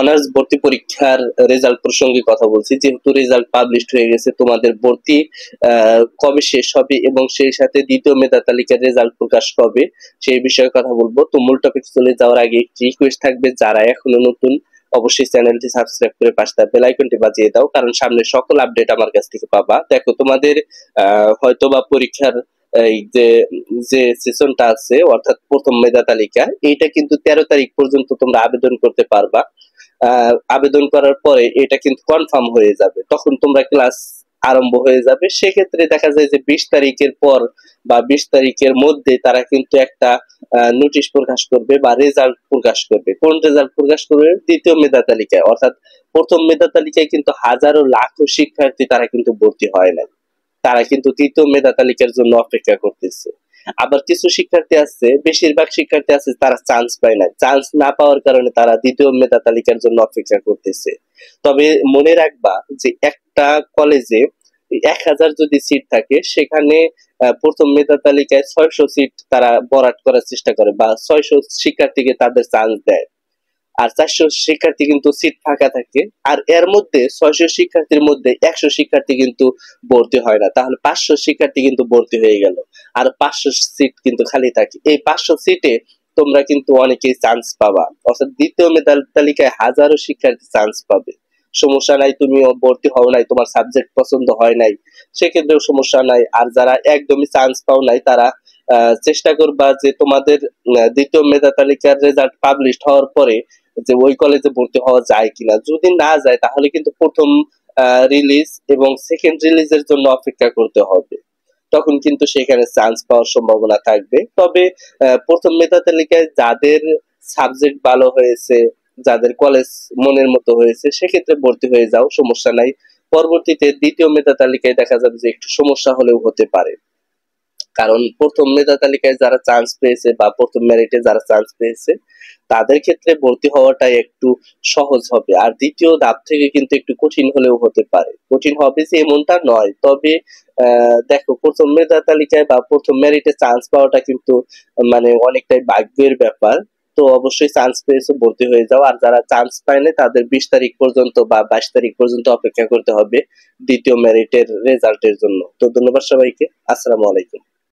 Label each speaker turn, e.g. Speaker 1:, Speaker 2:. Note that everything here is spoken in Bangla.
Speaker 1: অনার্স ভর্তি পরীক্ষার রেজাল্ট প্রসঙ্গে কথা বলছি। যেহেতু রেজাল্ট পাবলিশড হয়ে গেছে, তোমাদের ভর্তি কবে শেষ হবে এবং সেই সাথে দ্বিতীয় মেধা তালিকার রেজাল্ট প্রকাশ কবে সেই বিষয়ে কথা বলবো। তো মূল টপিক চলে যাওয়ার আগে একটি রিকোয়েস্ট থাকবে, যারা এখনো নতুন অবশ্যই চ্যানেলটি সাবস্ক্রাইব করে পাশে থাকা বেল আইকনটি বাজিয়ে দাও, কারণ সামনে সকল আপডেট আমার কাছ থেকে পাবা। দেখো, তোমাদের হয়তোবা পরীক্ষার এই যে সেশনটা আছে, অর্থাৎ প্রথম মেধা তালিকা, এইটা কিন্তু 13 তারিখ পর্যন্ত তোমরা আবেদন করতে পারবা। আবেদন করার পরে এটা কিন্তু কনফার্ম হয়ে যাবে, তখন তোমরা ক্লাস আরম্ভ হয়ে যাবে। সেক্ষেত্রে দেখা যায় যে 20 তারিখের পর বা 20 তারিখের মধ্যে তারা কিন্তু একটা নোটিশ প্রকাশ করবে বা রেজাল্ট প্রকাশ করবে। কোন রেজাল্ট প্রকাশ করবে? দ্বিতীয় মেধা তালিকায়। অর্থাৎ প্রথম মেধা তালিকায় কিন্তু হাজারো লাখো শিক্ষার্থী তারা কিন্তু ভর্তি হয় না, তারা কিন্তু দ্বিতীয় মেধা তালিকার জন্য অপেক্ষা করতেছে। আবার কিছু শিক্ষার্থী আছে, বেশিরভাগ শিক্ষার্থী আছে তারা চান্স পায় না, চান্স না পাওয়ার কারণে তারা দ্বিতীয় মেধা তালিকার জন্য অপেক্ষা করতেছে। তবে মনে রাখবা যে একটা কলেজে 1000 যদি সিট থাকে, সেখানে প্রথম মেধা তালিকায় 600 সিট তারা বরাদ্দ করার চেষ্টা করে বা 600 শিক্ষার্থীকে তাদের চান্স দেয়, আর 400 শিক্ষার্থী কিন্তু সিট ফাঁকা থাকে। আর এর মধ্যে 600 শিক্ষার্থীর মধ্যে 100 শিক্ষার্থী কিন্তু ভর্তি হয় না, তাহলে 500 শিক্ষার্থী কিন্তু ভর্তি হয়ে গেল, আর 500 সিট কিন্তু খালি থাকে। এই 500 সিটে তোমরা কিন্তু অনেকেই চান্স পাবা, অর্থাৎ দ্বিতীয় মেধা তালিকায় হাজারো শিক্ষার্থী চান্স পাবে। সমস্যা নাই, তুমি ভর্তি হও নাই, তোমার সাবজেক্ট পছন্দ হয় নাই, সেক্ষেত্রেও সমস্যা নাই। আর যারা একদমই চান্স পাও নাই, তারা চেষ্টা করবা যে তোমাদের দ্বিতীয় মেধা তালিকার রেজাল্ট পাবলিশড হওয়ার পরে যে ওই কলেজে ভর্তি হওয়া যায় কিনা। যদি না যায়, তাহলে কিন্তু প্রথম রিলিজ এবং সেকেন্ড রিলিজের জন্য অপেক্ষা করতে হবে, তখন কিন্তু সেখানে চান্স পাওয়ার সম্ভাবনা থাকবে। তবে প্রথম মেধা তালিকায় যাদের সাবজেক্ট ভালো হয়েছে, যাদের কলেজ মনের মতো হয়েছে, সেক্ষেত্রে ভর্তি হয়ে যাও, সমস্যা নাই। পরবর্তীতে দ্বিতীয় মেধা তালিকায় দেখা যাবে যে একটু সমস্যা হলেও হতে পারে, কারণ প্রথম মেধা তালিকায় যারা চান্স পেয়েছে বা প্রথম মেরিটে যারা চান্স পেয়েছে, তাদের ক্ষেত্রে ভর্তি হওয়াটাই একটু সহজ হবে। আর দ্বিতীয় ধাপ থেকে কিন্তু একটু কঠিন হলেও হতে পারে, কঠিন হবে যে এমনটা নয়। তবে দেখো, প্রথম মেধা তালিকায় বা প্রথম মেরিটে চান্স পাওয়াটা কিন্তু মানে অনেকটাই ভাগ্যের ব্যাপার। তো অবশ্যই চান্স পেয়েছো, ভর্তি হয়ে যাও। আর যারা চান্স পায়নি, তাদের 20 তারিখ পর্যন্ত বা 22 তারিখ পর্যন্ত অপেক্ষা করতে হবে দ্বিতীয় মেরিটের রেজাল্টের জন্য। তো ধন্যবাদ সবাইকে, আসসালামু আলাইকুম।